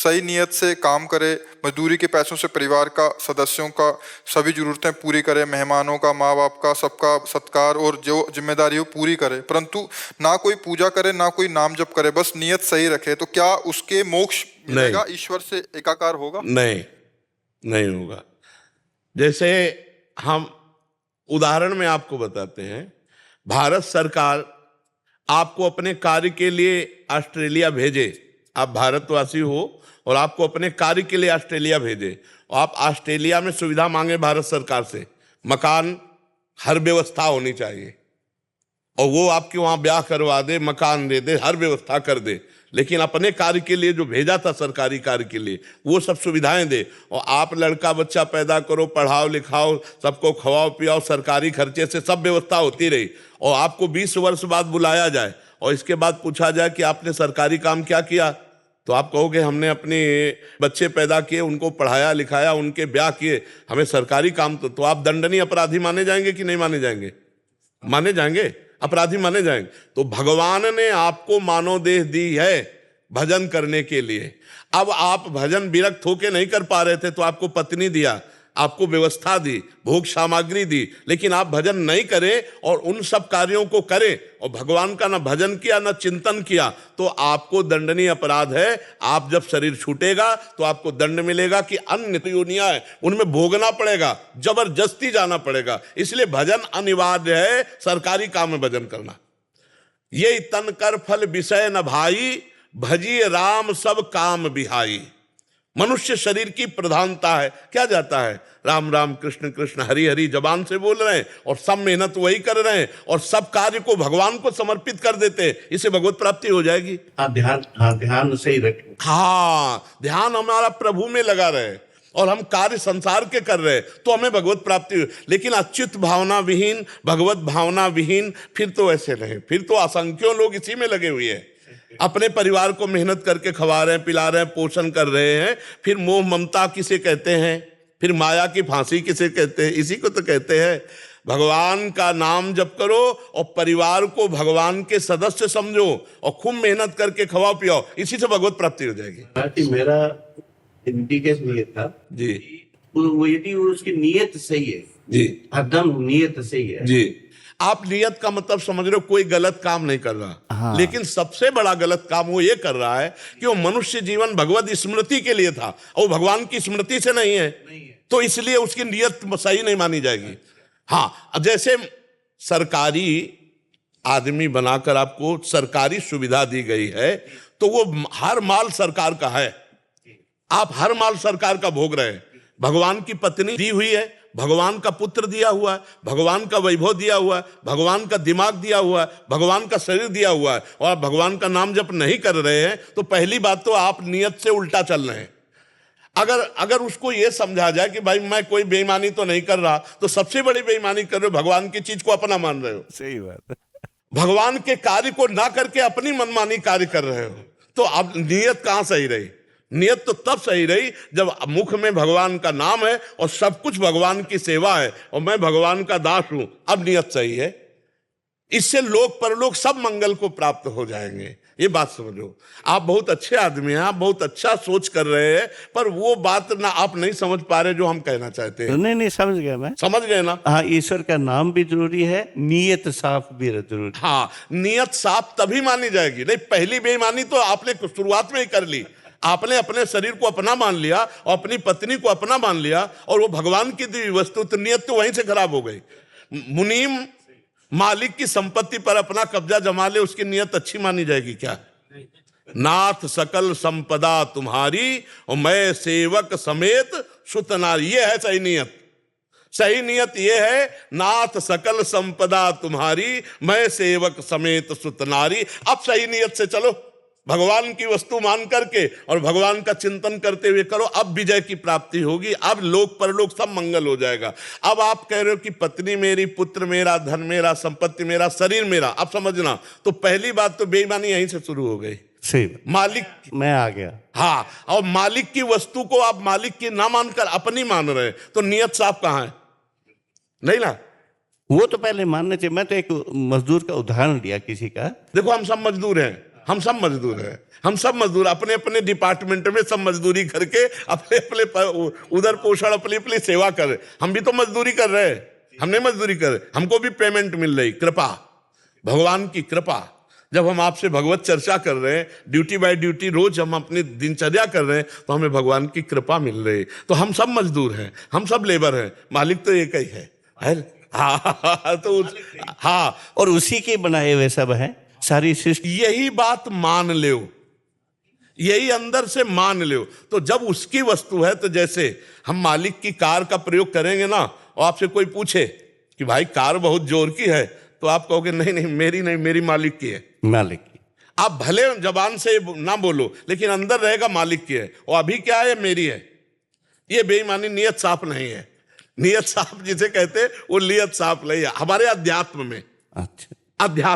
सही नियत से काम करे, मजदूरी के पैसों से परिवार का सदस्यों का सभी जरूरतें पूरी करे, मेहमानों का, माँ बाप का, सबका सत्कार और जो जिम्मेदारी हो पूरी करे, परंतु ना कोई पूजा करे ना कोई नाम जप करे, बस नियत सही रखे, तो क्या उसके मोक्ष मिलेगा? ईश्वर से एकाकार होगा? नहीं, नहीं होगा। जैसे हम उदाहरण में आपको बताते हैं, भारत सरकार आपको अपने कार्य के लिए ऑस्ट्रेलिया भेजे, आप भारतवासी हो और आपको अपने कार्य के लिए ऑस्ट्रेलिया भेजे, और आप ऑस्ट्रेलिया में सुविधा मांगे भारत सरकार से, मकान, हर व्यवस्था होनी चाहिए, और वो आपके वहाँ ब्याह करवा दे, मकान दे दे, हर व्यवस्था कर दे, लेकिन अपने कार्य के लिए जो भेजा था सरकारी कार्य के लिए वो सब सुविधाएं दे, और आप लड़का बच्चा पैदा करो, पढ़ाओ लिखाओ, सबको खवाओ पियाओ, सरकारी खर्चे से सब व्यवस्था होती रही, और आपको 20 वर्ष बाद बुलाया जाए और इसके बाद पूछा जाए कि आपने सरकारी काम क्या किया, तो आप कहोगे हमने अपने बच्चे पैदा किए, उनको पढ़ाया लिखाया, उनके ब्याह किए, हमें सरकारी काम तो आप दंडनीय अपराधी माने जाएंगे कि नहीं माने जाएंगे? माने जाएंगे, अपराधी माने जाएंगे। तो भगवान ने आपको मानव देह दी है भजन करने के लिए। अब आप भजन विरक्त होके नहीं कर पा रहे थे तो आपको पत्नी दिया, आपको व्यवस्था दी, भोग सामग्री दी, लेकिन आप भजन नहीं करें और उन सब कार्यों को करें और भगवान का ना भजन किया ना चिंतन किया, तो आपको दंडनीय अपराध है। आप जब शरीर छूटेगा तो आपको दंड मिलेगा कि अन्य योनियां है उनमें भोगना पड़ेगा, जबरदस्ती जाना पड़ेगा। इसलिए भजन अनिवार्य है, सरकारी काम में भजन करना। ये तन कर फल विषय न भाई, भजिए राम सब काम बिहाई। मनुष्य शरीर की प्रधानता है, क्या जाता है राम राम कृष्ण कृष्ण हरि हरि जबान से बोल रहे हैं और सब मेहनत वही कर रहे हैं और सब कार्य को भगवान को समर्पित कर देते हैं, इससे भगवत प्राप्ति हो जाएगी। ध्यान सही रखें। हाँ, ध्यान हमारा प्रभु में लगा रहे और हम कार्य संसार के कर रहे तो हमें भगवत प्राप्ति हो। लेकिन अच्युत भावना विहीन, भगवत भावना विहीन, फिर तो ऐसे नहीं, फिर तो असंख्यों लोग इसी में लगे हुए हैं, अपने परिवार को मेहनत करके खवा रहे हैं, पिला रहे हैं, पोषण कर रहे हैं। फिर मोह ममता किसे कहते हैं, फिर माया की फांसी किसे कहते हैं? इसी को तो कहते हैं भगवान का नाम जप करो और परिवार को भगवान के सदस्य समझो और खूब मेहनत करके खवाओ पियाओ, इसी से भगवत प्राप्ति हो जाएगी। मेरा नियत था जी, वो यदि उसकी नियत सही है जी, एकदम नियत सही है जी, आप नियत का मतलब समझ रहे हो, कोई गलत काम नहीं कर रहा। हाँ। लेकिन सबसे बड़ा गलत काम वो ये कर रहा है कि वो मनुष्य जीवन भगवत स्मृति के लिए था और भगवान की स्मृति से नहीं है, तो इसलिए उसकी नियत सही नहीं मानी जाएगी। हाँ, जैसे सरकारी आदमी बनाकर आपको सरकारी सुविधा दी गई है तो वो हर माल सरकार का है, आप हर माल सरकार का भोग रहे हैं। भगवान की पत्नी दी हुई है, भगवान का पुत्र दिया हुआ है, भगवान का वैभव दिया हुआ है, भगवान का दिमाग दिया हुआ है, भगवान का शरीर दिया हुआ है, और आप भगवान का नाम जप नहीं कर रहे हैं तो पहली बात तो आप नियत से उल्टा चल रहे हैं। अगर उसको यह समझा जाए कि भाई मैं कोई बेईमानी तो नहीं कर रहा, तो सबसे बड़ी बेईमानी कर रहे हो, भगवान की चीज को अपना मान रहे हो। सही बात। भगवान के कार्य को ना करके अपनी मनमानी कार्य कर रहे हो, तो अब नियत कहां सही रही? नियत तो तब सही रही जब मुख में भगवान का नाम है और सब कुछ भगवान की सेवा है और मैं भगवान का दास हूं, अब नियत सही है। इससे लोक परलोक सब मंगल को प्राप्त हो जाएंगे। ये बात समझो। आप बहुत अच्छे आदमी हैं, आप बहुत अच्छा सोच कर रहे हैं, पर वो बात ना आप नहीं समझ पा रहे जो हम कहना चाहते हैं। नहीं समझ गया मैं, समझ गए ना? हाँ, ईश्वर का नाम भी जरूरी है, नियत साफ भी जरूरी। हाँ, नियत साफ तभी मानी जाएगी। नहीं, पहली बेईमानी तो आपने शुरुआत में ही कर ली। आपने अपने शरीर को अपना मान लिया और अपनी पत्नी को अपना मान लिया और वो भगवान की दी वस्तु, तो नियत तो वहीं से खराब हो गई। मुनीम मालिक की संपत्ति पर अपना कब्जा जमा ले, उसकी नियत अच्छी मानी जाएगी क्या? नाथ सकल संपदा तुम्हारी और मैं सेवक समेत सुत नारी, ये है सही नियत। सही नियत ये है, नाथ सकल संपदा तुम्हारी मैं सेवक समेत सुत नारी। अब सही नियत से चलो, भगवान की वस्तु मान करके और भगवान का चिंतन करते हुए करो, अब विजय की प्राप्ति होगी, अब लोक परलोक सब मंगल हो जाएगा। अब आप कह रहे हो कि पत्नी मेरी, पुत्र मेरा, धन मेरा, संपत्ति मेरा, शरीर मेरा, अब समझना, तो पहली बात तो बेईमानी यहीं से शुरू हो गई। सही, मालिक मैं आ गया। हाँ, और मालिक की वस्तु को आप मालिक की ना मानकर अपनी मान रहे, तो नियत साफ कहां है? नहीं ना, वो तो पहले मानना चाहिए। मैं तो एक मजदूर का उदाहरण दिया किसी का। देखो हम सब मजदूर हैं, हम सब मजदूर हैं, हम सब मजदूर अपने अपने डिपार्टमेंट में सब मजदूरी करके अपने अपने उधर पोषण अपनी अपनी सेवा कर रहे। हम भी तो मजदूरी कर रहे हैं, हमने मजदूरी कर, हमको भी पेमेंट मिल रही, कृपा, भगवान की कृपा। जब हम आपसे भगवत चर्चा कर रहे हैं, ड्यूटी बाय ड्यूटी रोज हम अपनी दिनचर्या कर रहे हैं, तो हमें भगवान की कृपा मिल रही। तो हम सब मजदूर हैं, हम सब लेबर हैं, मालिक तो एक ही है। हाँ तो हाँ, और उसी के बनाए हुए सब हैं, सारी सृष्टि। यही बात मान लो, यही अंदर से मान लो। तो जब उसकी वस्तु है, तो जैसे हम मालिक की कार का प्रयोग करेंगे ना, और आपसे कोई पूछे कि भाई कार बहुत जोर की है, तो आप कहोगे नहीं नहीं मेरी नहीं, मेरी मालिक की है। मालिक की। आप भले जबान से ना बोलो, लेकिन अंदर रहेगा मालिक की है। और अभी क्या है, मेरी है। ये बेईमानी, नियत साफ नहीं है। नियत साफ जिसे कहते, वो नियत साफ नहीं है हमारे अध्यात्म में। अच्छा, अध्यात्म